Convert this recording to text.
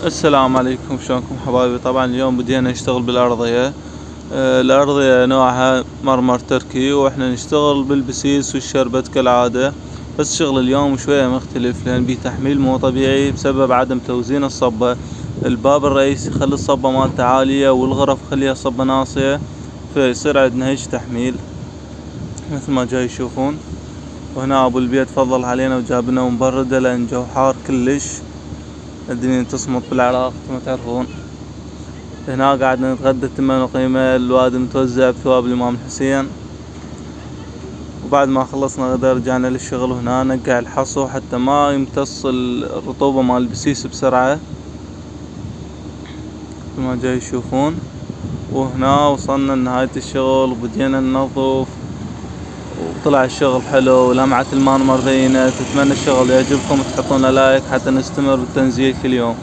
السلام عليكم، شلونكم حبايبي؟ طبعا اليوم بدينا نشتغل بالأرضية. الأرضية نوعها مرمر تركي، واحنا نشتغل بالبسيس والشربت كالعادة. بس شغل اليوم شوية مختلف لأن بيه تحميل مو طبيعي بسبب عدم توزين الصبة. الباب الرئيسي خلي الصبة مالته عالية، والغرف خليها صبة ناصية، فيصير عندنا هيج تحميل مثل ما جاي يشوفون. وهنا أبو البيت فضل علينا وجابنا مبردة لأن جو حار كلش، الدنيا تصمت بالعراق كما تعرفون. هنا قعدنا نتغدى تمن وقيمة، الواد متوزع بثواب الإمام الحسين. وبعد ما خلصنا غدا رجعنا للشغل، وهنا نقع الحصو حتى ما يمتص الرطوبة مال البسيس بسرعة مثل ما جاي يشوفون. وهنا وصلنا لنهاية الشغل وبدينا ننظف، وطلع الشغل حلو ولمعة المرمر ذينت. اتمنى الشغل يعجبكم، تحطون لايك حتى نستمر بالتنزيل كل يوم.